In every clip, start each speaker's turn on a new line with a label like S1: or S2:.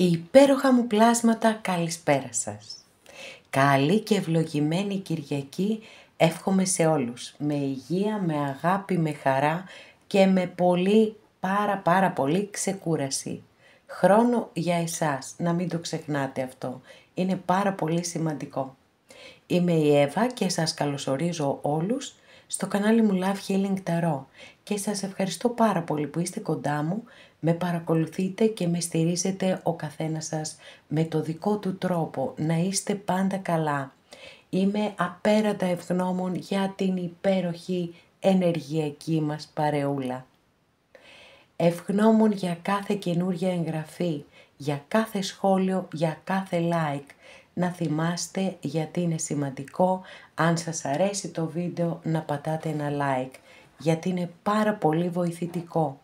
S1: Υπέροχα μου πλάσματα, καλησπέρα σας. Καλή και ευλογημένη Κυριακή εύχομαι σε όλους. Με υγεία, με αγάπη, με χαρά και με πολύ, πάρα πολύ ξεκούραση. Χρόνο για εσάς, να μην το ξεχνάτε αυτό. Είναι πάρα πολύ σημαντικό. Είμαι η Εύα και σας καλωσορίζω όλους στο κανάλι μου Love Healing Tarot και σας ευχαριστώ πάρα πολύ που είστε κοντά μου, με παρακολουθείτε και με στηρίζετε ο καθένας σας με το δικό του τρόπο, να είστε πάντα καλά. Είμαι απέρατα ευγνώμων για την υπέροχη ενεργειακή μας παρεούλα. Ευγνώμων για κάθε καινούρια εγγραφή, για κάθε σχόλιο, για κάθε like. Να θυμάστε, γιατί είναι σημαντικό, αν σας αρέσει το βίντεο, να πατάτε ένα like, γιατί είναι πάρα πολύ βοηθητικό.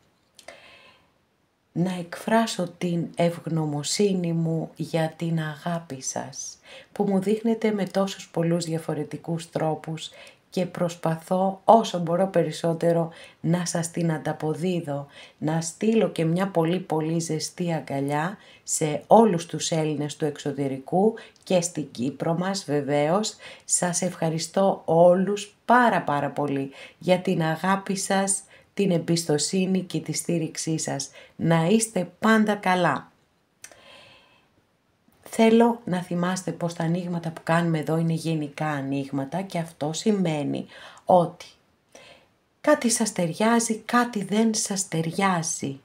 S1: Να εκφράσω την ευγνωμοσύνη μου για την αγάπη σας, που μου δείχνετε με τόσους πολλούς διαφορετικούς τρόπους και προσπαθώ όσο μπορώ περισσότερο να σας την ανταποδίδω, να στείλω και μια πολύ ζεστή αγκαλιά σε όλους τους Έλληνες του εξωτερικού και στην Κύπρο μας βεβαίως. Σας ευχαριστώ όλους πάρα πολύ για την αγάπη σας, την εμπιστοσύνη και τη στήριξή σας. Να είστε πάντα καλά. Θέλω να θυμάστε πως τα ανοίγματα που κάνουμε εδώ είναι γενικά ανοίγματα και αυτό σημαίνει ότι κάτι σας ταιριάζει, κάτι δεν σας ταιριάζει.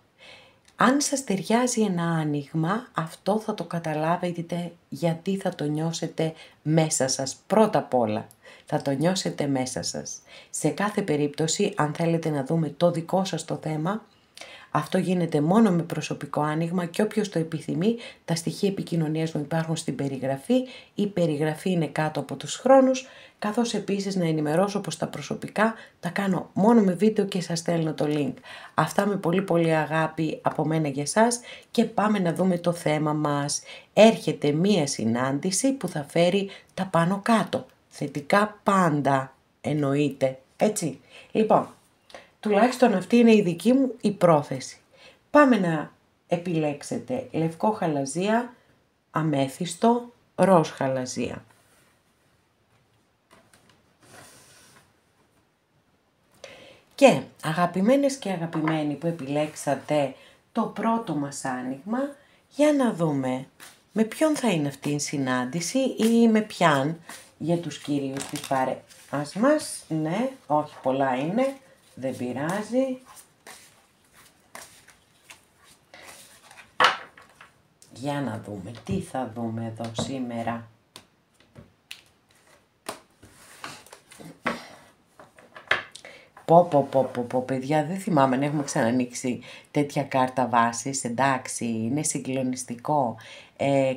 S1: Αν σας ταιριάζει ένα άνοιγμα, αυτό θα το καταλάβετε γιατί θα το νιώσετε μέσα σας πρώτα απ' όλα. Θα το νιώσετε μέσα σας. Σε κάθε περίπτωση, αν θέλετε να δούμε το δικό σας το θέμα, αυτό γίνεται μόνο με προσωπικό άνοιγμα και όποιος το επιθυμεί, τα στοιχεία επικοινωνίας μου υπάρχουν στην περιγραφή. Η περιγραφή είναι κάτω από τους χρόνους, καθώς επίσης να ενημερώσω πως τα προσωπικά τα κάνω μόνο με βίντεο και σας στέλνω το link. Αυτά με πολύ αγάπη από μένα για εσάς και πάμε να δούμε το θέμα μας. Έρχεται μία συνάντηση που θα φέρει τα πάνω κάτω. Θετικά πάντα εννοείται, έτσι. Λοιπόν, τουλάχιστον αυτή είναι η δική μου η πρόθεση. Πάμε να επιλέξετε λευκό χαλαζία, αμέθιστο, ροζ χαλαζία. Και αγαπημένες και αγαπημένοι που επιλέξατε το πρώτο μας άνοιγμα, για να δούμε με ποιον θα είναι αυτή η συνάντηση ή με ποιαν για τους κυρίους της παρέας μας. Ναι, όχι πολλά είναι. Δεν πειράζει. Για να δούμε τι θα δούμε εδώ σήμερα. Πω παιδιά, δεν θυμάμαι να έχουμε ξανανοίξει τέτοια κάρτα βάσης. Εντάξει, είναι συγκλονιστικό.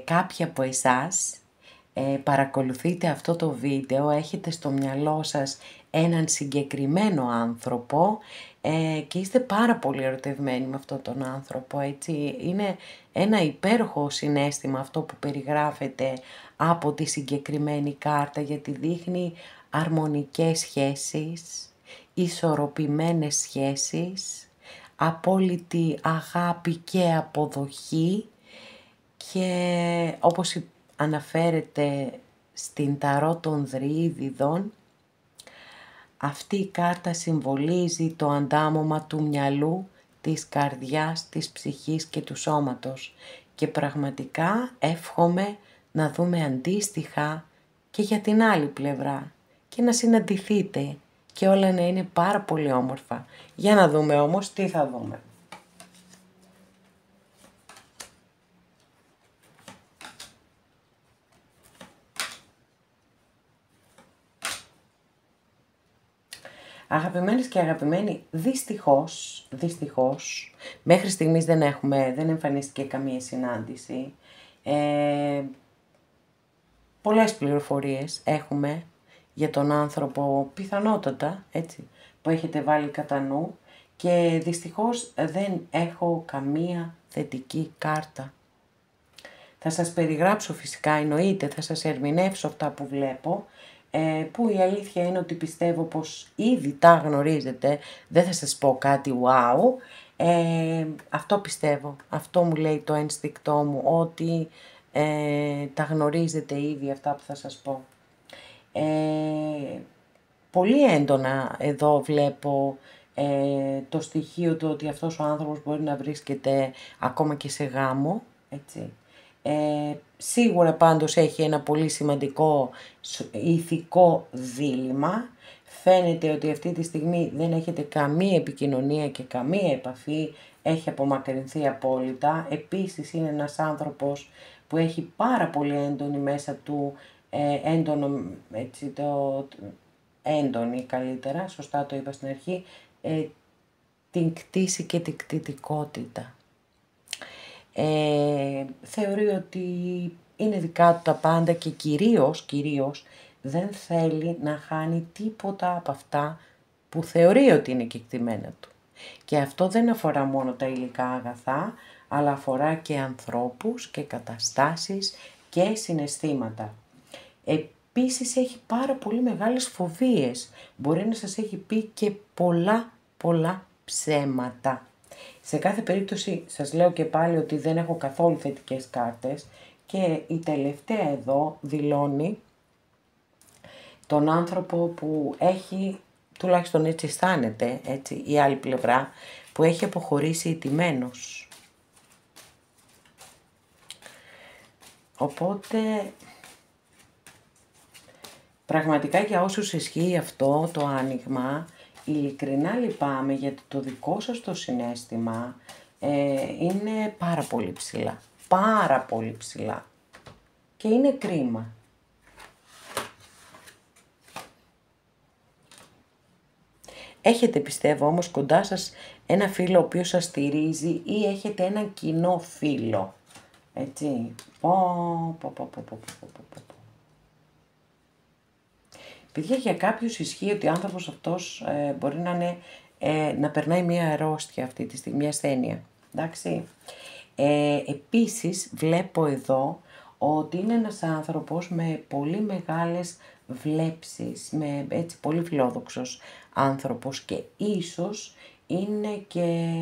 S1: Κάποιοι από εσάς παρακολουθείτε αυτό το βίντεο, έχετε στο μυαλό σας έναν συγκεκριμένο άνθρωπο και είστε πάρα πολύ ερωτευμένοι με αυτόν τον άνθρωπο, έτσι. Είναι ένα υπέροχο συναίσθημα αυτό που περιγράφεται από τη συγκεκριμένη κάρτα, γιατί δείχνει αρμονικές σχέσεις, ισορροπημένες σχέσεις, απόλυτη αγάπη και αποδοχή και όπως αναφέρεται στην ταρό των Δριίδιδων, αυτή η κάρτα συμβολίζει το αντάμωμα του μυαλού, της καρδιάς, της ψυχής και του σώματος και πραγματικά εύχομαι να δούμε αντίστοιχα και για την άλλη πλευρά και να συναντηθείτε και όλα να είναι πάρα πολύ όμορφα. Για να δούμε όμως τι θα δούμε. Αγαπημένες και αγαπημένοι, δυστυχώς, μέχρι στιγμής δεν εμφανίστηκε καμία συνάντηση. Πολλές πληροφορίες έχουμε για τον άνθρωπο, πιθανότατα, έτσι, που έχετε βάλει κατά νου και δυστυχώς δεν έχω καμία θετική κάρτα. Θα σας περιγράψω φυσικά, εννοείται, θα σας ερμηνεύσω αυτά που βλέπω. που η αλήθεια είναι ότι πιστεύω πως ήδη τα γνωρίζετε, δεν θα σας πω κάτι wow, αυτό πιστεύω, αυτό μου λέει το ένστικτό μου, ότι τα γνωρίζετε ήδη αυτά που θα σας πω. Πολύ έντονα εδώ βλέπω το στοιχείο του ότι αυτός ο άνθρωπος μπορεί να βρίσκεται ακόμα και σε γάμο, έτσι. Σίγουρα πάντως έχει ένα πολύ σημαντικό ηθικό δίλημμα. Φαίνεται ότι αυτή τη στιγμή δεν έχετε καμία επικοινωνία και καμία επαφή, έχει απομακρυνθεί απόλυτα. Επίσης είναι ένας άνθρωπος που έχει πάρα πολύ έντονη μέσα του, έντονη καλύτερα, σωστά το είπα στην αρχή, την κτήση και την κτητικότητα. Θεωρεί ότι είναι δικά του τα πάντα και κυρίως δεν θέλει να χάνει τίποτα από αυτά που θεωρεί ότι είναι κεκτημένα του. Και αυτό δεν αφορά μόνο τα υλικά αγαθά, αλλά αφορά και ανθρώπους και καταστάσεις και συναισθήματα. Επίσης έχει πάρα πολύ μεγάλες φοβίες. Μπορεί να σας έχει πει και πολλά ψέματα. Σε κάθε περίπτωση σας λέω και πάλι ότι δεν έχω καθόλου θετικές κάρτες και η τελευταία εδώ δηλώνει τον άνθρωπο που έχει, τουλάχιστον έτσι αισθάνεται, έτσι, η άλλη πλευρά, που έχει αποχωρήσει ηττημένος. Οπότε, πραγματικά για όσους ισχύει αυτό το άνοιγμα, ειλικρινά λυπάμαι γιατί το δικό σας το συναίσθημα είναι πάρα πολύ ψηλά. Πάρα πολύ ψηλά. Και είναι κρίμα. Έχετε πιστεύω όμως κοντά σας ένα φίλο ο οποίος σας στηρίζει ή έχετε έναν κοινό φίλο. Έτσι. Παιδιά, για κάποιους ισχύει ότι ο άνθρωπος αυτός μπορεί να είναι, να περνάει μια αρρώστια αυτή τη στιγμή, μια ασθένεια. Εντάξει. Επίσης βλέπω εδώ ότι είναι ένας άνθρωπος με πολύ μεγάλες βλέψεις, με έτσι πολύ φιλόδοξος άνθρωπος και ίσως είναι και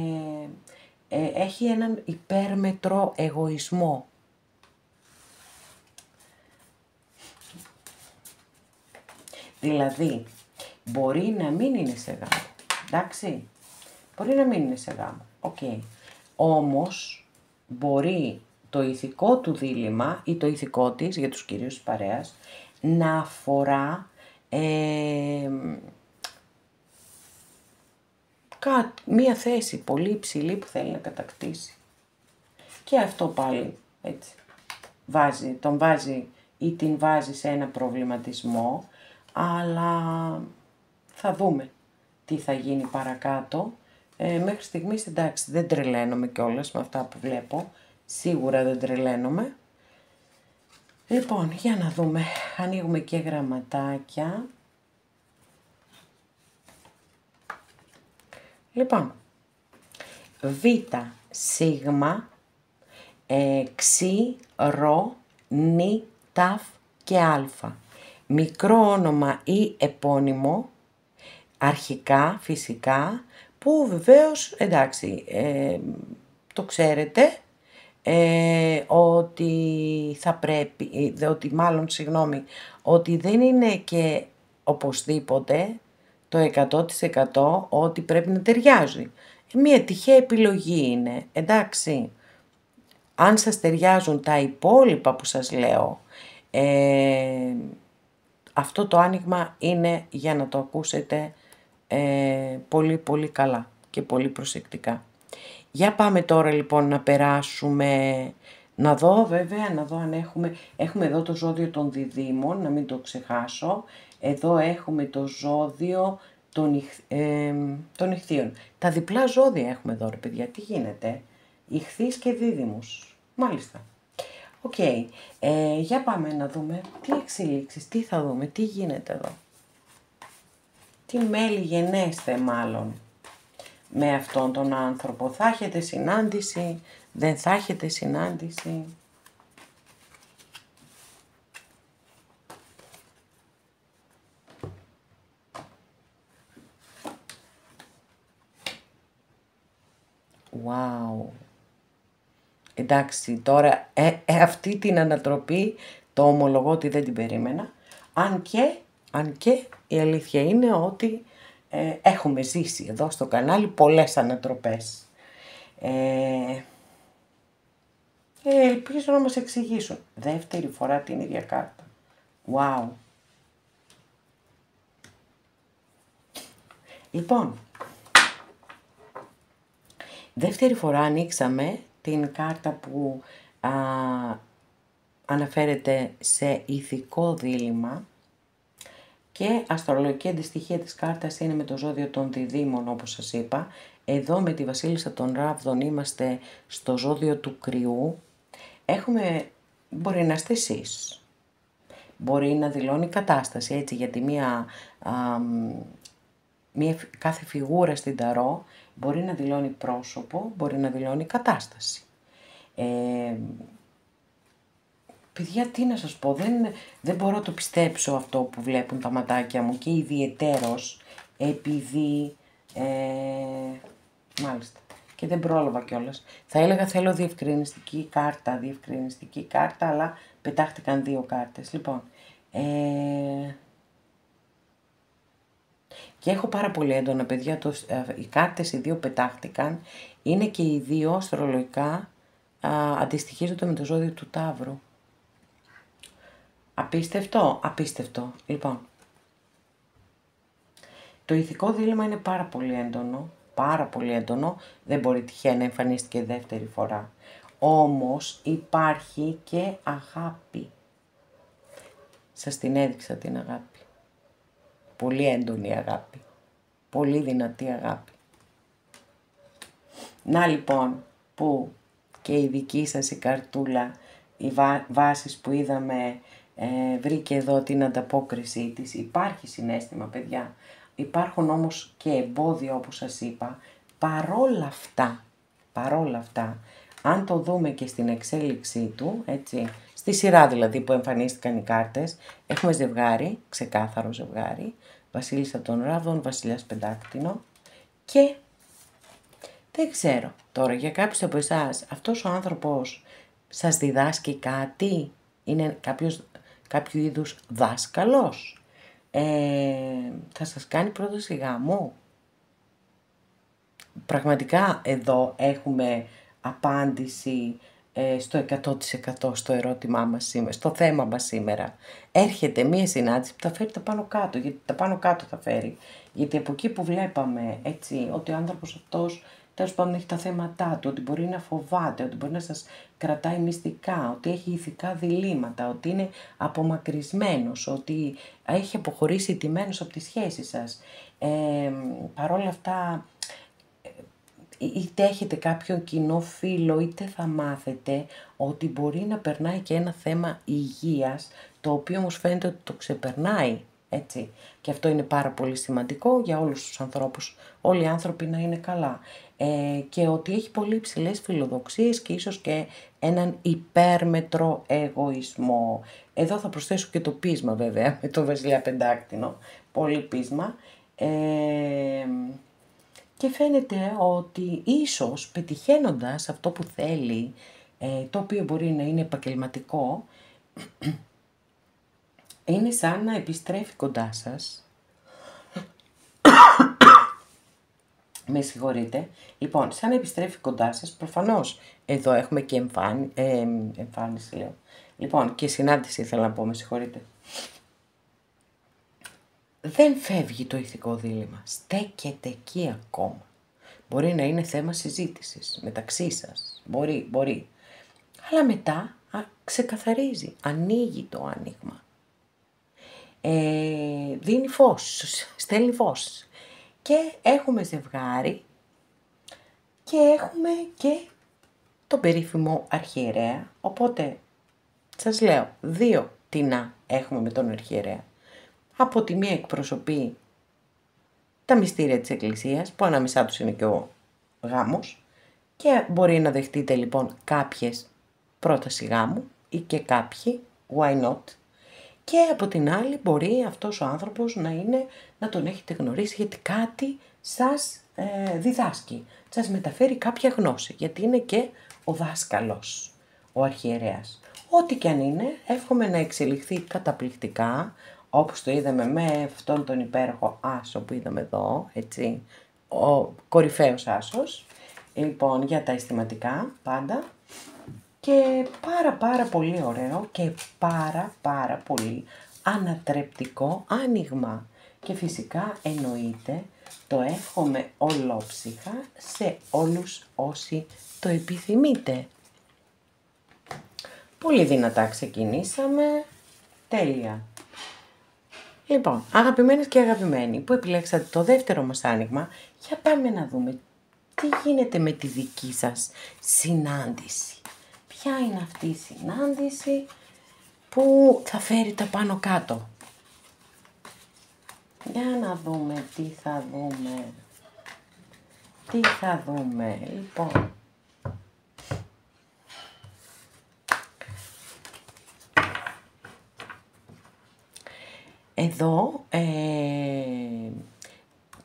S1: έχει έναν υπέρμετρο εγωισμό. Δηλαδή, μπορεί να μην είναι σε γάμο, εντάξει, μπορεί να μην είναι σε γάμο, οκ. Όμως, μπορεί το ηθικό του δίλημμα ή το ηθικό της, για τους κυρίους της παρέας, να αφορά μία θέση πολύ υψηλή που θέλει να κατακτήσει. Και αυτό πάλι, έτσι, τον βάζει ή την βάζει σε ένα προβληματισμό, αλλά θα δούμε τι θα γίνει παρακάτω. Μέχρι στιγμής εντάξει, δεν τρελαίνομαι κιόλας με αυτά που βλέπω, σίγουρα δεν τρελαίνομαι. Λοιπόν, για να δούμε, ανοίγουμε και γραμματάκια. Λοιπόν, Β, Σίγμα, Ξ, Ρο, Νι, Ταφ και Α. Μικρό όνομα ή επώνυμο, αρχικά, φυσικά, που βεβαίως, εντάξει, το ξέρετε, ότι θα πρέπει, ότι δεν είναι και οπωσδήποτε το 100% ότι πρέπει να ταιριάζει. Μία τυχαία επιλογή είναι, εντάξει. Αν σας ταιριάζουν τα υπόλοιπα που σας λέω, αυτό το άνοιγμα είναι για να το ακούσετε πολύ καλά και πολύ προσεκτικά. Για πάμε τώρα λοιπόν να περάσουμε, να δω αν έχουμε εδώ το ζώδιο των διδύμων, να μην το ξεχάσω. Εδώ έχουμε το ζώδιο των ιχθύων. Τα διπλά ζώδια έχουμε εδώ ρε παιδιά, τι γίνεται, ιχθύς και δίδυμους, μάλιστα. Οκ, για πάμε να δούμε τι εξελίξεις, τι θα δούμε, τι γίνεται εδώ. Τι μέλη γενέστε μάλλον με αυτόν τον άνθρωπο. Θα έχετε συνάντηση, δεν θα έχετε συνάντηση. Wow. Εντάξει, τώρα αυτή την ανατροπή το ομολογώ ότι δεν την περίμενα. Αν και η αλήθεια είναι ότι έχουμε ζήσει εδώ στο κανάλι πολλές ανατροπές. Ελπίζω να μας εξηγήσουν. Δεύτερη φορά την ίδια κάρτα. Wow. Λοιπόν, δεύτερη φορά ανοίξαμε την κάρτα που αναφέρεται σε ηθικό δίλημμα και αστρολογική αντιστοιχεία της κάρτας είναι με το ζώδιο των διδύμων, όπως σας είπα. Εδώ με τη βασίλισσα των Ράβδων είμαστε στο ζώδιο του Κρυού. Μπορεί να είστε εσείς, μπορεί να δηλώνει κατάσταση, έτσι, γιατί κάθε φιγούρα στην ταρό μπορεί να δηλώνει πρόσωπο, μπορεί να δηλώνει κατάσταση. Παιδιά, τι να σας πω, δεν μπορώ να το πιστέψω αυτό που βλέπουν τα ματάκια μου και ιδιαιτέρως επειδή, μάλιστα, και δεν πρόλαβα κιόλας. Θα έλεγα θέλω διευκρινιστική κάρτα, αλλά πετάχτηκαν 2 κάρτες. Λοιπόν, και έχω πάρα πολύ έντονα, παιδιά, οι κάρτες οι 2 πετάχτηκαν, είναι και οι 2 αστρολογικά αντιστοιχίζονται με το ζώδιο του Ταύρου. Απίστευτο. Λοιπόν, το ηθικό δίλημμα είναι πάρα πολύ έντονο, δεν μπορεί τυχαία να εμφανίστηκε δεύτερη φορά. Όμως υπάρχει και αγάπη. Σας την έδειξα την αγάπη. Πολύ έντονη αγάπη. Πολύ δυνατή αγάπη. Να λοιπόν που και η δική σας η καρτούλα, οι βάσεις που είδαμε, βρήκε εδώ την ανταπόκρισή της. Υπάρχει συναίσθημα, παιδιά. Υπάρχουν όμως και εμπόδια, όπως σας είπα. Παρόλα αυτά, αν το δούμε και στην εξέλιξή του, έτσι, στη σειρά δηλαδή που εμφανίστηκαν οι κάρτες, έχουμε ζευγάρι, ξεκάθαρο ζευγάρι, βασίλισσα των Ράβδων, βασιλιάς πεντάκτηνο και δεν ξέρω τώρα για κάποιους από εσάς αυτός ο άνθρωπος σας διδάσκει κάτι, είναι κάποιο είδους δάσκαλος, θα σας κάνει πρόταση γάμου. Πραγματικά εδώ έχουμε απάντηση στο 100% στο ερώτημά μας σήμερα, στο θέμα μας σήμερα. Έρχεται μία συνάντηση που θα φέρει τα πάνω κάτω, γιατί τα πάνω κάτω θα φέρει. Γιατί από εκεί που βλέπαμε, έτσι, ότι ο άνθρωπος αυτός τέλος πάντων έχει τα θέματά του, ότι μπορεί να φοβάται, ότι μπορεί να σας κρατάει μυστικά, ότι έχει ηθικά διλήμματα, ότι είναι απομακρυσμένος, ότι έχει αποχωρήσει τιμένος από τη σχέση σας. Παρόλα αυτά, είτε έχετε κάποιον κοινό φίλο, είτε θα μάθετε ότι μπορεί να περνάει και ένα θέμα υγείας, το οποίο όμως φαίνεται ότι το ξεπερνάει, έτσι. Και αυτό είναι πάρα πολύ σημαντικό για όλους τους ανθρώπους, όλοι οι άνθρωποι να είναι καλά. Και ότι έχει πολύ υψηλές φιλοδοξίες και ίσως και έναν υπέρμετρο εγωισμό. Εδώ θα προσθέσω και το πείσμα βέβαια, με το βασιλιά πεντάκτηνο, πολύ πείσμα. Και φαίνεται ότι ίσως πετυχαίνοντας αυτό που θέλει, το οποίο μπορεί να είναι επαγγελματικό, είναι σαν να επιστρέφει κοντά σας. Με συγχωρείτε. Λοιπόν, σαν να επιστρέφει κοντά σας, προφανώς εδώ έχουμε και εμφάνιση, λέω. Λοιπόν, και συνάντηση ήθελα να πω, με συγχωρείτε. Δεν φεύγει το ηθικό δίλημμα, στέκεται εκεί ακόμα. Μπορεί να είναι θέμα συζήτησης μεταξύ σας, μπορεί. Αλλά μετά ξεκαθαρίζει, ανοίγει το άνοιγμα. Δίνει φως, στέλνει φως. Και έχουμε ζευγάρι και έχουμε και τον περίφημο αρχιερέα. Οπότε, σας λέω, 2 τινά έχουμε με τον αρχιερέα. Από τη μία εκπροσωπεί τα μυστήρια της Εκκλησίας, που ανάμεσά τους είναι και ο γάμος, και μπορεί να δεχτείτε λοιπόν κάποιες πρόταση γάμου ή και κάποιοι, why not. Και από την άλλη μπορεί αυτός ο άνθρωπος να τον έχετε γνωρίσει γιατί κάτι σας διδάσκει, σας μεταφέρει κάποια γνώση, γιατί είναι και ο δάσκαλος, ο αρχιερέας. Ό,τι και αν είναι, εύχομαι να εξελιχθεί καταπληκτικά, όπως το είδαμε με αυτόν τον υπέροχο άσο που είδαμε εδώ, έτσι, ο κορυφαίος άσος, λοιπόν, για τα αισθηματικά πάντα, και πάρα πολύ ωραίο και πάρα πολύ ανατρεπτικό άνοιγμα. Και φυσικά εννοείται το εύχομαι ολόψυχα σε όλους όσοι το επιθυμείτε. Πολύ δυνατά ξεκινήσαμε, τέλεια. Λοιπόν, αγαπημένες και αγαπημένοι που επιλέξατε το δεύτερο μας άνοιγμα, για πάμε να δούμε τι γίνεται με τη δική σας συνάντηση. Ποια είναι αυτή η συνάντηση που θα φέρει τα πάνω κάτω. Για να δούμε τι θα δούμε. Τι θα δούμε, λοιπόν. Εδώ,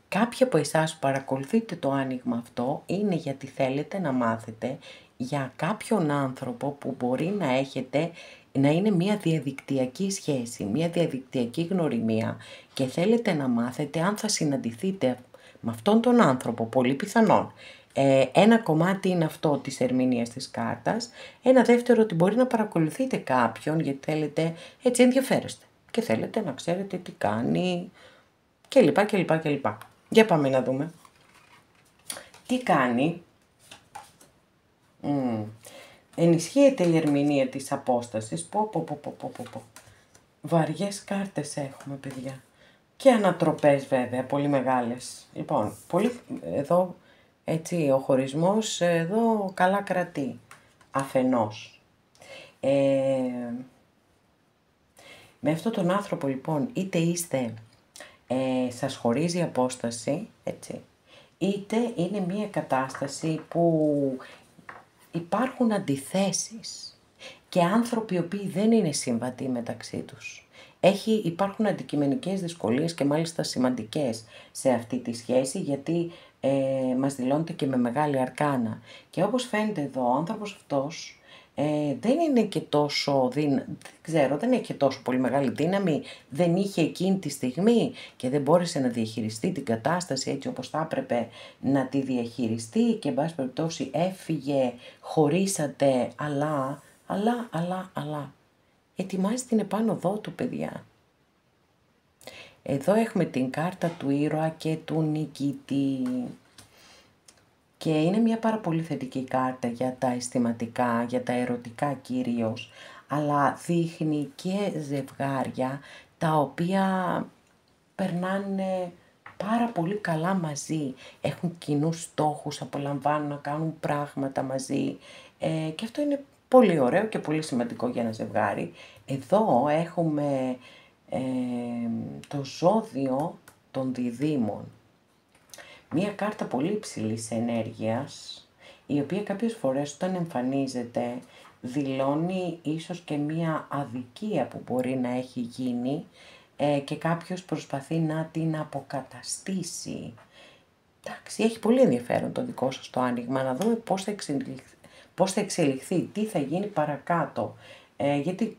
S1: κάποιοι από εσάς που παρακολουθείτε το άνοιγμα αυτό είναι γιατί θέλετε να μάθετε για κάποιον άνθρωπο που μπορεί να έχετε, να είναι μια διαδικτυακή σχέση, μια διαδικτυακή γνωριμία και θέλετε να μάθετε αν θα συναντηθείτε με αυτόν τον άνθρωπο, πολύ πιθανόν. Ένα κομμάτι είναι αυτό της ερμηνείας της κάρτας, ένα δεύτερο ότι μπορεί να παρακολουθείτε κάποιον γιατί θέλετε, έτσι ενδιαφέρεστε και θέλετε να ξέρετε τι κάνει κλπ. Για πάμε να δούμε. Τι κάνει. Ενισχύεται η ερμηνεία της απόστασης. Βαριές κάρτες έχουμε, παιδιά. Και ανατροπές βέβαια, πολύ μεγάλες. Λοιπόν, εδώ έτσι ο χωρισμός εδώ καλά κρατεί. Αφενός. Με αυτόν τον άνθρωπο λοιπόν είτε είστε, σας χωρίζει απόσταση, έτσι, είτε είναι μια κατάσταση που υπάρχουν αντιθέσεις και άνθρωποι οι οποίοι δεν είναι συμβατοί μεταξύ τους. Υπάρχουν αντικειμενικές δυσκολίες και μάλιστα σημαντικές σε αυτή τη σχέση γιατί μας δηλώνεται και με μεγάλη αρκάνα. Και όπως φαίνεται εδώ, ο άνθρωπος αυτός δεν είναι και τόσο, δεν έχει και τόσο πολύ μεγάλη δύναμη, δεν είχε εκείνη τη στιγμή και δεν μπόρεσε να διαχειριστεί την κατάσταση έτσι όπως θα έπρεπε να τη διαχειριστεί και εν πάση περιπτώσει έφυγε, χωρίσατε, αλλά, ετοιμάζει την επάνω οδό του, παιδιά. Εδώ έχουμε την κάρτα του ήρωα και του νικητή. Και είναι μια πάρα πολύ θετική κάρτα για τα αισθηματικά, για τα ερωτικά κυρίως, αλλά δείχνει και ζευγάρια τα οποία περνάνε πάρα πολύ καλά μαζί, έχουν κοινούς στόχους, απολαμβάνουν να κάνουν πράγματα μαζί και αυτό είναι πολύ ωραίο και πολύ σημαντικό για ένα ζευγάρι. Εδώ έχουμε το ζώδιο των διδύμων. Μία κάρτα πολύ υψηλής ενέργειας, η οποία κάποιες φορές όταν εμφανίζεται δηλώνει ίσως και μία αδικία που μπορεί να έχει γίνει και κάποιος προσπαθεί να την αποκαταστήσει. Εντάξει, έχει πολύ ενδιαφέρον το δικό σας το άνοιγμα, να δούμε πώς θα εξελιχθεί, τι θα γίνει παρακάτω. Γιατί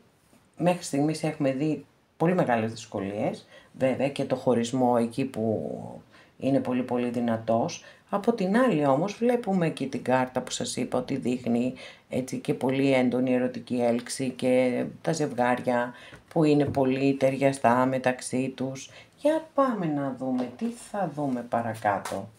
S1: μέχρι στιγμής έχουμε δει πολύ μεγάλες δυσκολίες, βέβαια και το χωρισμό εκεί που είναι πολύ δυνατός. Από την άλλη όμως βλέπουμε και την κάρτα που σας είπα ότι δείχνει έτσι και πολύ έντονη ερωτική έλξη και τα ζευγάρια που είναι πολύ ταιριαστά μεταξύ τους. Για πάμε να δούμε τι θα δούμε παρακάτω.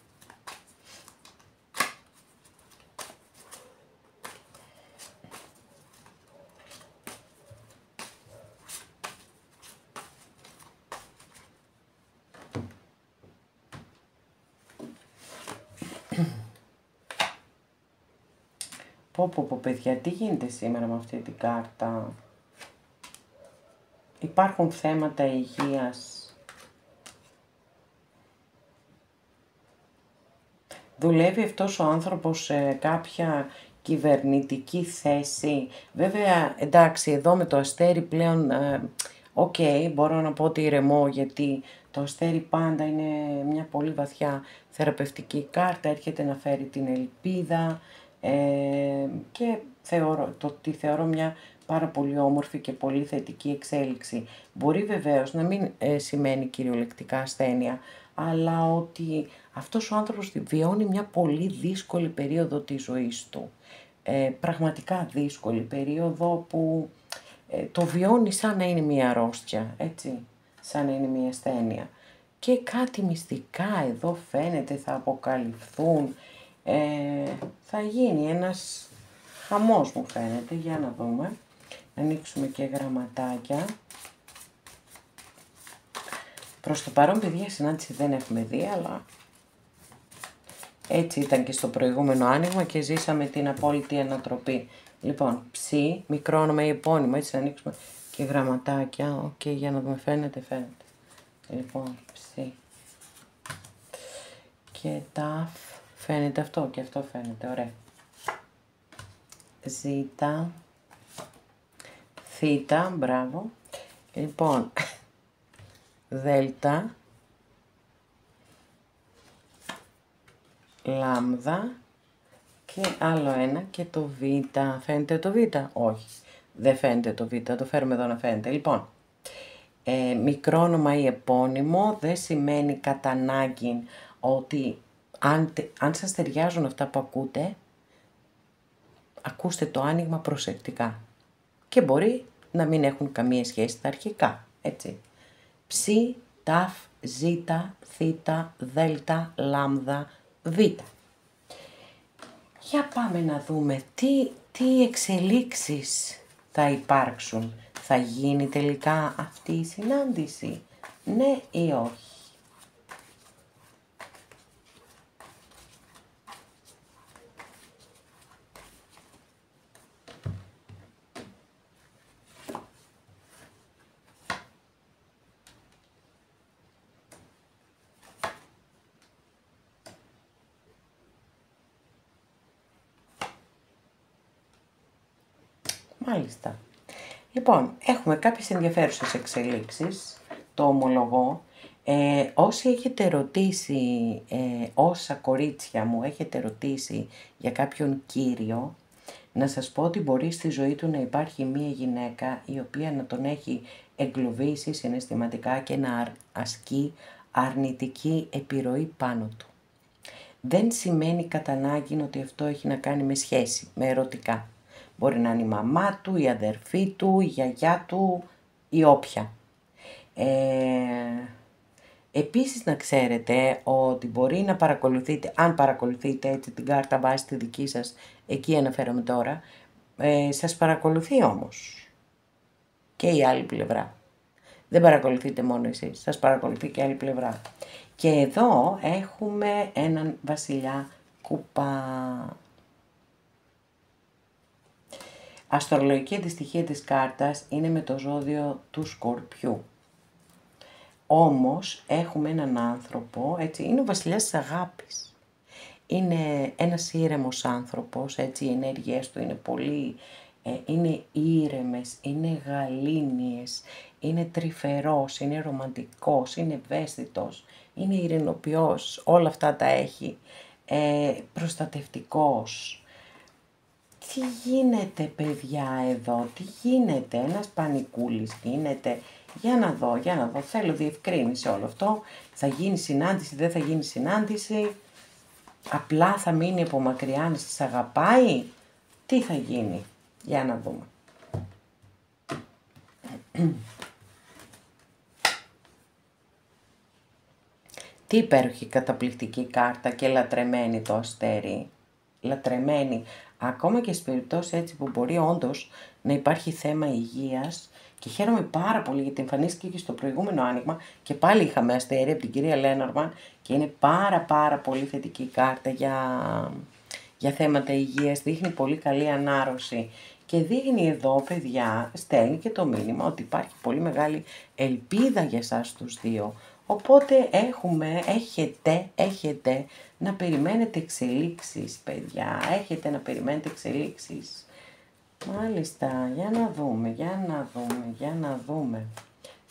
S1: Πω παιδιά, τι γίνεται σήμερα με αυτή την κάρτα. Υπάρχουν θέματα υγείας. Δουλεύει αυτός ο άνθρωπος σε κάποια κυβερνητική θέση. Βέβαια, εντάξει, εδώ με το αστέρι πλέον Οκ, μπορώ να πω ότι ηρεμώ, γιατί το αστέρι πάντα είναι μια πολύ βαθιά θεραπευτική κάρτα, έρχεται να φέρει την ελπίδα, και τη θεωρώ μια πάρα πολύ όμορφη και πολύ θετική εξέλιξη. Μπορεί βεβαίως να μην σημαίνει κυριολεκτικά ασθένεια, αλλά ότι αυτός ο άνθρωπος βιώνει μια πολύ δύσκολη περίοδο της ζωής του. Πραγματικά δύσκολη περίοδο που το βιώνει σαν να είναι μια αρρώστια, έτσι, σαν να είναι μια ασθένεια. Και κάτι μυστικά εδώ φαίνεται θα αποκαλυφθούν, θα γίνει ένας χαμός μου φαίνεται, για να δούμε, να ανοίξουμε και γραμματάκια. Προς το παρόν, παιδιά, συνάντηση δεν έχουμε δει, αλλά έτσι ήταν και στο προηγούμενο άνοιγμα και ζήσαμε την απόλυτη ανατροπή. Λοιπόν, ψι, μικρό όνομα ή επώνυμο, έτσι να ανοίξουμε και γραμματάκια. Οκ, για να δούμε, φαίνεται. Λοιπόν, ψι. Και ταφ, φαίνεται αυτό και αυτό φαίνεται, ωραία. Ζήτα, θήτα, μπράβο. Λοιπόν, δέλτα, λάμδα και άλλο ένα και το β. Φαίνεται το β? Όχι, δεν φαίνεται το β, το φέρουμε εδώ να φαίνεται. Λοιπόν, μικρό όνομα ή επώνυμο δεν σημαίνει κατά ανάγκη ότι αν σας ταιριάζουν αυτά που ακούτε, ακούστε το άνοιγμα προσεκτικά. Και μπορεί να μην έχουν καμία σχέση τα αρχικά, έτσι. Ψι, ταφ, ζήτα, θήτα, δέλτα, λάμδα, β. Για πάμε να δούμε τι εξελίξεις θα υπάρξουν. Θα γίνει τελικά αυτή η συνάντηση, ναι ή όχι? Μάλιστα. Λοιπόν, έχουμε κάποιες ενδιαφέρουσες εξελίξεις, το ομολογώ. Όσοι έχετε ρωτήσει, όσα κορίτσια μου έχετε ρωτήσει για κάποιον κύριο, να σας πω ότι μπορεί στη ζωή του να υπάρχει μία γυναίκα η οποία να τον έχει εγκλωβίσει συναισθηματικά και να ασκεί αρνητική επιρροή πάνω του. Δεν σημαίνει κατά ανάγκη ότι αυτό έχει να κάνει με σχέση, με ερωτικά. Μπορεί να είναι η μαμά του, η αδερφή του, η γιαγιά του, η όποια. Επίσης να ξέρετε ότι μπορεί να παρακολουθείτε, αν παρακολουθείτε έτσι την κάρτα βάση τη δική σας, εκεί αναφέρομαι τώρα, σας παρακολουθεί όμως και η άλλη πλευρά. Δεν παρακολουθείτε μόνο εσείς, σας παρακολουθεί και η άλλη πλευρά. Και εδώ έχουμε έναν βασιλιά κουπά. Αστρολογική αντιστοιχεία της κάρτας είναι με το ζώδιο του Σκορπιού. Όμως έχουμε έναν άνθρωπο, έτσι, είναι ο βασιλιάς της αγάπης. Είναι ένας ήρεμος άνθρωπος, έτσι, οι ενέργειές του είναι πολύ, είναι ήρεμες, είναι γαλήνιες, είναι τρυφερός, είναι ρομαντικός, είναι ευαίσθητος, είναι ειρηνοποιός, όλα αυτά τα έχει, προστατευτικός. Τι γίνεται παιδιά εδώ, τι γίνεται, ένας πανικούλης γίνεται, για να δω, θέλω διευκρίνηση όλο αυτό, θα γίνει συνάντηση, δεν θα γίνει συνάντηση, απλά θα μείνει από μακριά να σας αγαπάει, τι θα γίνει, για να δούμε. Τι υπέροχη καταπληκτική κάρτα και λατρεμένη το αστέρι, λατρεμένη. Ακόμα και στις περιπτώσεις έτσι που μπορεί όντως να υπάρχει θέμα υγείας, και χαίρομαι πάρα πολύ γιατί εμφανίστηκε και στο προηγούμενο άνοιγμα και πάλι είχαμε αστέρι από την κυρία Λένορμαν και είναι πάρα πολύ θετική κάρτα για θέματα υγείας, δείχνει πολύ καλή ανάρρωση και δείχνει εδώ παιδιά, στέλνει και το μήνυμα ότι υπάρχει πολύ μεγάλη ελπίδα για εσάς τους δύο. Οπότε έχετε να περιμένετε εξελίξεις, παιδιά. Έχετε να περιμένετε εξελίξεις. Μάλιστα, για να δούμε.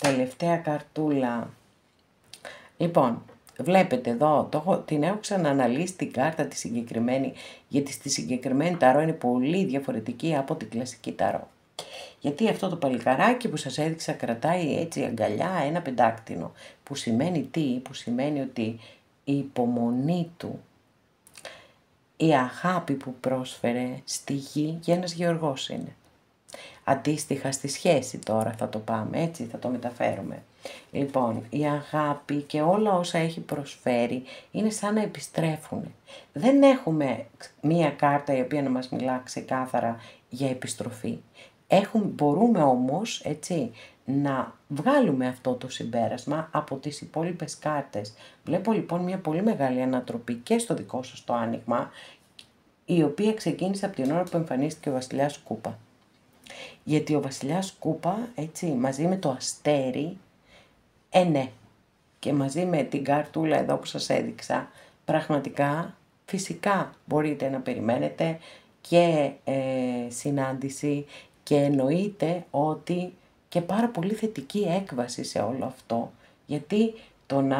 S1: τελευταία καρτούλα. Λοιπόν, βλέπετε εδώ, την έχω ξανααναλύσει την κάρτα τη συγκεκριμένη, γιατί στη συγκεκριμένη ταρό είναι πολύ διαφορετική από την κλασική ταρό. Γιατί αυτό το παλικαράκι που σας έδειξα κρατάει έτσι αγκαλιά ένα πεντάκτηνο, που σημαίνει τι, που σημαίνει ότι η υπομονή του, η αγάπη που πρόσφερε στη γη για ένας γεωργός είναι. Αντίστοιχα στη σχέση τώρα θα το πάμε, έτσι θα το μεταφέρουμε. Λοιπόν, η αγάπη και όλα όσα έχει προσφέρει είναι σαν να επιστρέφουν. Δεν έχουμε μία κάρτα η οποία να μας μιλά ξεκάθαρα για επιστροφή. Μπορούμε όμως, έτσι, να βγάλουμε αυτό το συμπέρασμα από τις υπόλοιπες κάρτες. Βλέπω λοιπόν μια πολύ μεγάλη ανατροπή και στο δικό σας το άνοιγμα, η οποία ξεκίνησε από την ώρα που εμφανίστηκε ο Βασιλιάς Κούπα. Γιατί ο Βασιλιάς Κούπα, έτσι, μαζί με το αστέρι, ναι, και μαζί με την καρτούλα εδώ που σας έδειξα, πραγματικά, φυσικά μπορείτε να περιμένετε και συνάντηση και εννοείται ότι και πάρα πολύ θετική έκβαση σε όλο αυτό, γιατί το να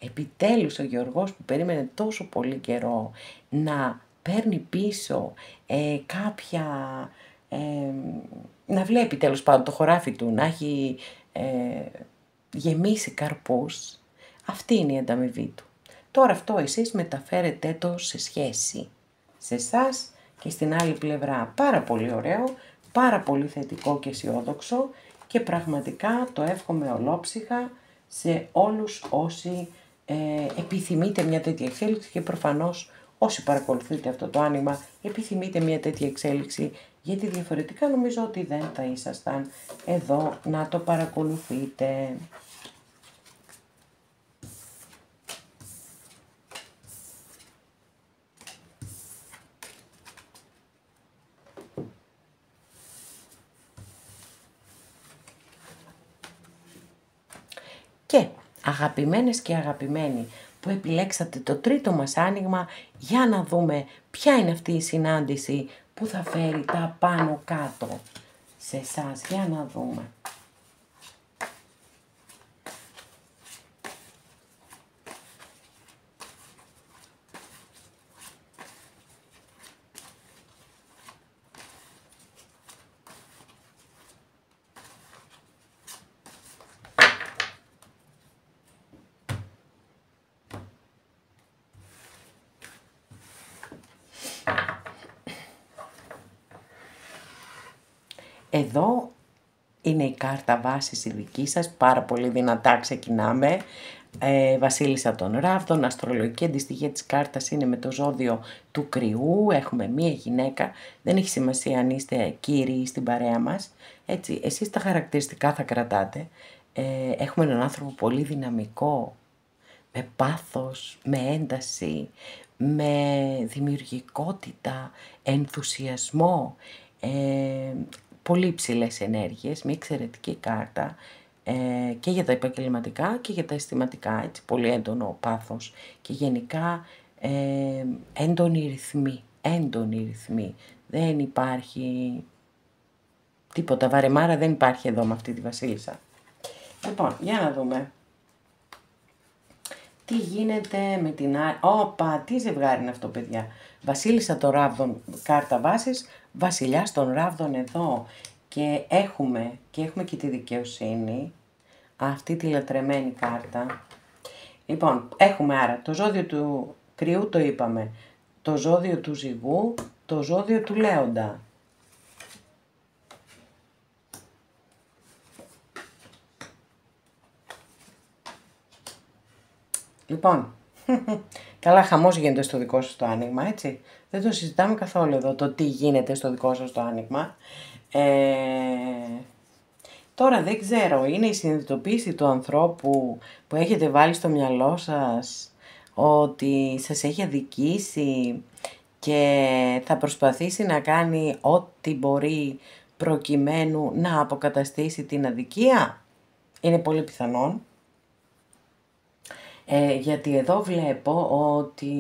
S1: επιτέλους ο Γεωργός που περίμενε τόσο πολύ καιρό να παίρνει πίσω κάποια, να βλέπει τέλος πάντων το χωράφι του, να έχει γεμίσει καρπούς, αυτή είναι η ανταμοιβή του. Τώρα αυτό εσείς μεταφέρετε το σε σχέση, σε εσάς και στην άλλη πλευρά. Πάρα πολύ ωραίο, πάρα πολύ θετικό και αισιόδοξο και πραγματικά το εύχομαι ολόψυχα σε όλους όσοι επιθυμείτε μια τέτοια εξέλιξη και προφανώς όσοι παρακολουθείτε αυτό το άνοιγμα επιθυμείτε μια τέτοια εξέλιξη, γιατί διαφορετικά νομίζω ότι δεν θα ήσασταν εδώ να το παρακολουθείτε. Και αγαπημένες και αγαπημένοι που επιλέξατε το τρίτο μας άνοιγμα, για να δούμε ποια είναι αυτή η συνάντηση που θα φέρει τα πάνω κάτω σε εσάς. Για να δούμε. Εδώ είναι η κάρτα βάσης η δική σας, πάρα πολύ δυνατά ξεκινάμε. Βασίλισσα των Ράβδων, αστρολογική αντιστοιχεία της κάρτας είναι με το ζώδιο του Κρυού, έχουμε μία γυναίκα, δεν έχει σημασία αν είστε κύριοι στην παρέα μας, έτσι, εσείς τα χαρακτηριστικά θα κρατάτε. Έχουμε έναν άνθρωπο πολύ δυναμικό, με πάθος, με ένταση, με δημιουργικότητα, ενθουσιασμό, πολύ υψηλές ενέργειες, μια εξαιρετική κάρτα και για τα επαγγελματικά και για τα αισθηματικά, έτσι, πολύ έντονο πάθος και γενικά έντονοι ρυθμοί, δεν υπάρχει τίποτα, βαρεμάρα δεν υπάρχει εδώ με αυτή τη βασίλισσα. Λοιπόν, για να δούμε. Τι γίνεται με την άλλη. Όπα, τι ζευγάρι είναι αυτό, παιδιά. Βασίλισσα των Ράβδων, κάρτα βάσης, βασιλιάς των Ράβδων εδώ. Και έχουμε και τη δικαιοσύνη, αυτή τη λατρεμένη κάρτα. Λοιπόν, έχουμε άρα το ζώδιο του Κρυού, το είπαμε, το ζώδιο του Ζυγού, το ζώδιο του Λέοντα. Λοιπόν, καλά χαμός γίνεται στο δικό σας το άνοιγμα, έτσι. Δεν το συζητάμε καθόλου εδώ το τι γίνεται στο δικό σας το άνοιγμα. Τώρα δεν ξέρω, είναι η συνειδητοποίηση του ανθρώπου που έχετε βάλει στο μυαλό σας ότι σας έχει αδικήσει και θα προσπαθήσει να κάνει ό,τι μπορεί προκειμένου να αποκαταστήσει την αδικία. Είναι πολύ πιθανόν. Γιατί εδώ βλέπω ότι,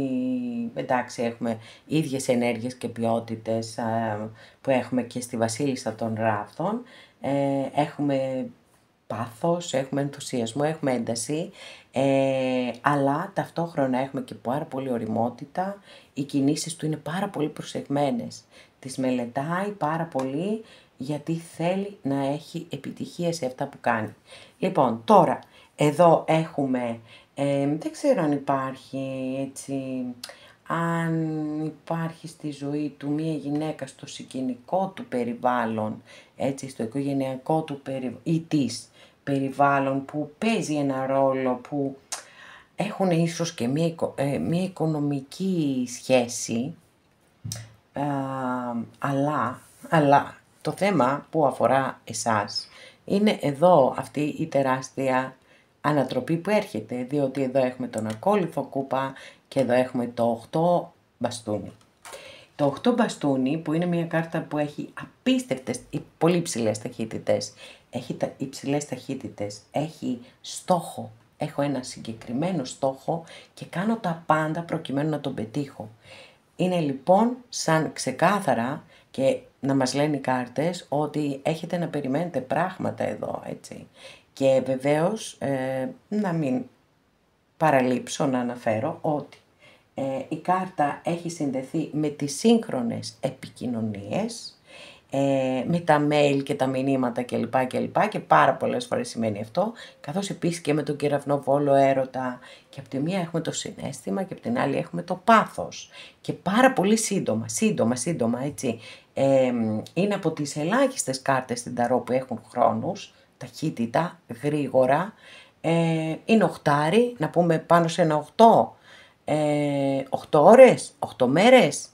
S1: εντάξει, έχουμε ίδιες ενέργειες και ποιότητες που έχουμε και στη Βασίλισσα των Ράβδων, έχουμε πάθος, έχουμε ενθουσιασμό, έχουμε ένταση, αλλά ταυτόχρονα έχουμε και πάρα πολύ ωριμότητα, οι κινήσεις του είναι πάρα πολύ προσεγμένες, τις μελετάει πάρα πολύ γιατί θέλει να έχει επιτυχία σε αυτά που κάνει. Λοιπόν, τώρα, εδώ έχουμε, δεν ξέρω αν υπάρχει έτσι, αν υπάρχει στη ζωή του μία γυναίκα στο συγγενικό του περιβάλλον, έτσι, στο οικογενειακό του περιβάλλον ή της περιβάλλον που παίζει ένα ρόλο, που έχουν ίσως και μία οικονομική σχέση, αλλά το θέμα που αφορά εσάς είναι εδώ αυτή η τεράστια ανατροπή που έρχεται, διότι εδώ έχουμε τον ακόλουθο κούπα και εδώ έχουμε το 8 μπαστούνι. Το 8 μπαστούνι, που είναι μια κάρτα που έχει απίστευτες, πολύ υψηλές ταχύτητες, έχει υψηλές ταχύτητες, έχει στόχο, έχω ένα συγκεκριμένο στόχο και κάνω τα πάντα προκειμένου να τον πετύχω. Είναι λοιπόν σαν ξεκάθαρα και να μας λένε οι κάρτες ότι έχετε να περιμένετε πράγματα εδώ, έτσι. Και βεβαίως να μην παραλείψω να αναφέρω ότι η κάρτα έχει συνδεθεί με τις σύγχρονες επικοινωνίες, με τα mail και τα μηνύματα κλπ. Και πάρα πολλές φορές σημαίνει αυτό, καθώς επίσης και με τον κεραυνοβόλο έρωτα, και από τη μία έχουμε το συναίσθημα και από την άλλη έχουμε το πάθος, και πάρα πολύ σύντομα, έτσι. Είναι από τις ελάχιστες κάρτες στην ταρό που έχουν χρόνους, ταχύτητα, γρήγορα, είναι οχτάρι, να πούμε πάνω σε ένα 8 ώρες, 8 μέρες,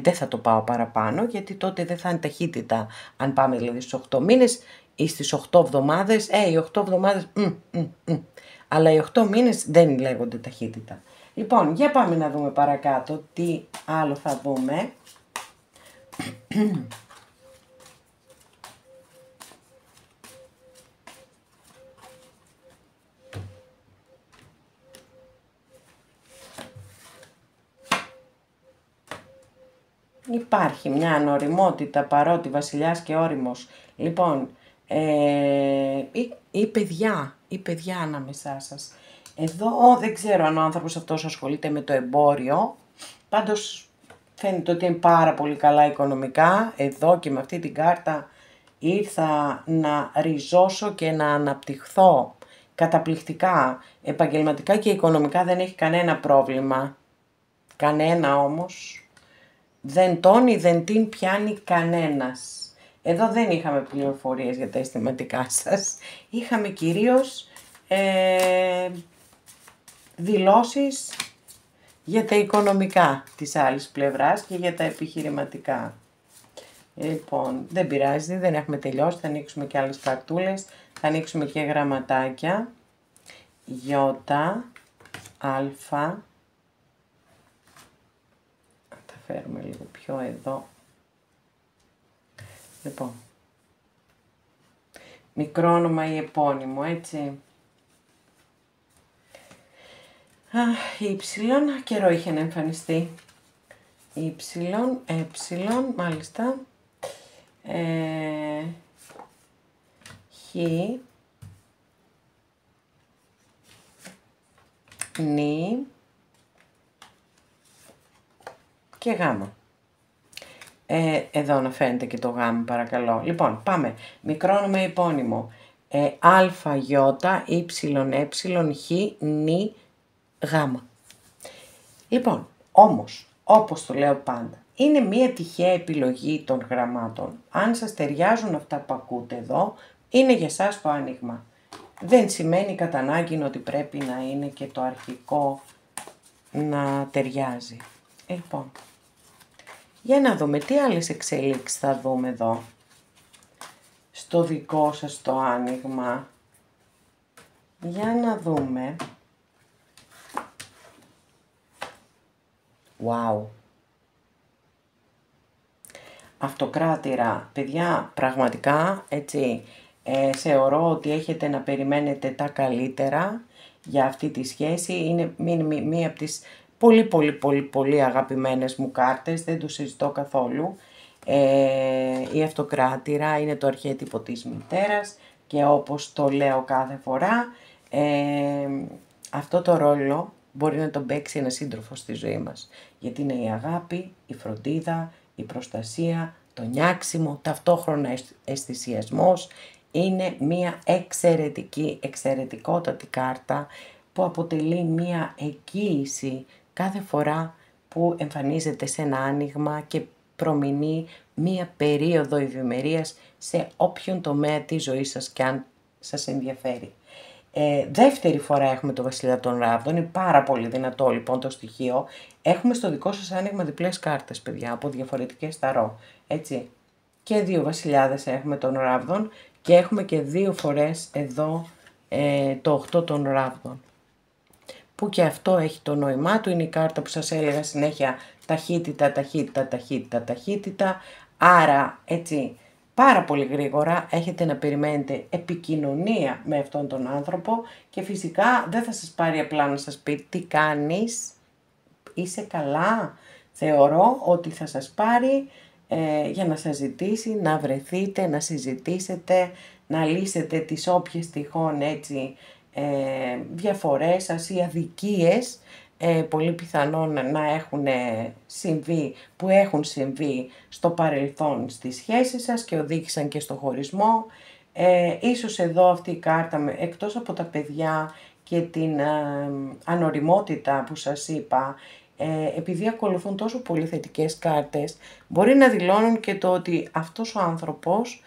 S1: δεν θα το πάω παραπάνω, γιατί τότε δεν θα είναι ταχύτητα. Αν πάμε δηλαδή στους 8 μήνες ή στις 8 εβδομάδες, οι 8 εβδομάδες, αλλά οι 8 μήνες δεν λέγονται ταχύτητα. Λοιπόν, για πάμε να δούμε παρακάτω τι άλλο θα δούμε. Υπάρχει μια ανοριμότητα παρότι βασιλιάς και όριμος. Λοιπόν, ή παιδιά ανάμεσά σας. Εδώ δεν ξέρω αν ο άνθρωπος αυτός ασχολείται με το εμπόριο, πάντως φαίνεται ότι είναι πάρα πολύ καλά οικονομικά. Εδώ και με αυτή την κάρτα ήρθα να ριζώσω και να αναπτυχθώ καταπληκτικά, επαγγελματικά και οικονομικά δεν έχει κανένα πρόβλημα. Κανένα όμως. Δεν τόνει, δεν την πιάνει κανένας. Εδώ δεν είχαμε πληροφορίες για τα αισθηματικά σας. Είχαμε κυρίως δηλώσεις για τα οικονομικά της άλλης πλευράς και για τα επιχειρηματικά. Λοιπόν, δεν πειράζει, δεν έχουμε τελειώσει. Θα ανοίξουμε και άλλες καρτούλες. Θα ανοίξουμε και γραμματάκια. Ι, Α. Φέρουμε λίγο πιο εδώ. Λοιπόν, μικρό όνομα ή επώνυμο, έτσι. Υψηλόν, καιρό είχε να εμφανιστεί. Υψηλόν, μάλιστα. Χ. Νι. Και γάμα. Εδώ να φαίνεται και το γάμα, παρακαλώ. Λοιπόν, πάμε. Μικρό όνομα επώνυμο. Α, Ι, Ε, Χ, Νι, γάμα. Λοιπόν, όμως, όπως το λέω πάντα, είναι μία τυχαία επιλογή των γραμμάτων. Αν σας ταιριάζουν αυτά που ακούτε εδώ, είναι για σας το άνοιγμα. Δεν σημαίνει κατά ανάγκη ότι πρέπει να είναι και το αρχικό να ταιριάζει. Λοιπόν, για να δούμε τι άλλες εξελίξεις θα δούμε εδώ, στο δικό σας το άνοιγμα. Για να δούμε. Wow. Αυτοκράτηρα, παιδιά, πραγματικά, έτσι, θεωρώ ότι έχετε να περιμένετε τα καλύτερα για αυτή τη σχέση. Είναι μία από τις πολύ αγαπημένες μου κάρτες, δεν το συζητώ καθόλου. Η αυτοκράτηρα είναι το αρχέτυπο της μητέρας και όπως το λέω κάθε φορά, αυτό το ρόλο μπορεί να τον παίξει ένα σύντροφο στη ζωή μας. Γιατί είναι η αγάπη, η φροντίδα, η προστασία, το νιάξιμο, ταυτόχρονα αισθησιασμός. Είναι μια εξαιρετικότατη κάρτα που αποτελεί μια εγγύηση κάθε φορά που εμφανίζεται σε ένα άνοιγμα και προμηνεί μία περίοδο ευημερίας σε όποιον τομέα της ζωής σας και αν σας ενδιαφέρει. Δεύτερη φορά έχουμε το Βασιλιά των Ράβδων, είναι πάρα πολύ δυνατό λοιπόν το στοιχείο. Έχουμε στο δικό σας άνοιγμα διπλές κάρτες, παιδιά, από διαφορετικές ταρό, έτσι. Και 2 βασιλιάδες έχουμε των Ράβδων και έχουμε και 2 φορές εδώ το 8 των Ράβδων. Που και αυτό έχει το νόημά του, είναι η κάρτα που σας έλεγα συνέχεια ταχύτητα, άρα έτσι πάρα πολύ γρήγορα έχετε να περιμένετε επικοινωνία με αυτόν τον άνθρωπο και φυσικά δεν θα σας πάρει απλά να σας πει τι κάνεις, είσαι καλά. Θεωρώ ότι θα σας πάρει για να σας ζητήσει, να βρεθείτε, να συζητήσετε, να λύσετε τις όποιες τυχόν έτσι διαφορές σας ή αδικίες πολύ πιθανόν να έχουν συμβεί, που έχουν συμβεί στο παρελθόν στις σχέσεις σας και οδήγησαν και στο χωρισμό. Ίσως εδώ αυτή η κάρτα, εκτός από τα παιδιά και την ανοριμότητα που σας είπα, επειδή ακολουθούν τόσο πολύ θετικές κάρτες, μπορεί να δηλώνουν και το ότι αυτός ο άνθρωπος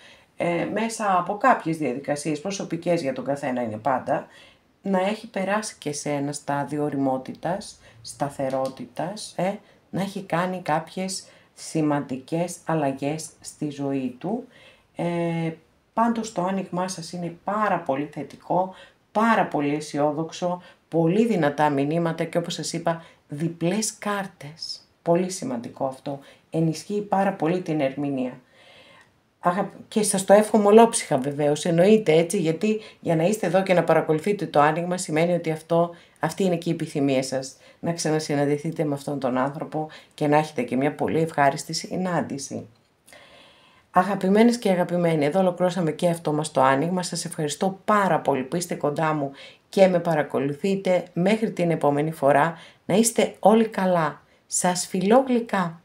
S1: μέσα από κάποιες διαδικασίες προσωπικές για τον καθένα είναι πάντα, να έχει περάσει και σε ένα στάδιο ωριμότητας, σταθερότητας, να έχει κάνει κάποιες σημαντικές αλλαγές στη ζωή του. Πάντως το άνοιγμά σας είναι πάρα πολύ θετικό, πάρα πολύ αισιόδοξο, πολύ δυνατά μηνύματα και όπως σας είπα διπλές κάρτες. Πολύ σημαντικό αυτό, ενισχύει πάρα πολύ την ερμηνεία. Και σας το εύχομαι ολόψυχα βεβαίως, εννοείται έτσι, γιατί για να είστε εδώ και να παρακολουθείτε το άνοιγμα σημαίνει ότι αυτή είναι και η επιθυμία σας, να ξανασυναντηθείτε με αυτόν τον άνθρωπο και να έχετε και μια πολύ ευχάριστη συνάντηση. Αγαπημένες και αγαπημένοι, εδώ ολοκληρώσαμε και αυτό μας το άνοιγμα. Σας ευχαριστώ πάρα πολύ που είστε κοντά μου και με παρακολουθείτε. Μέχρι την επόμενη φορά να είστε όλοι καλά. Σας φιλώ γλυκά.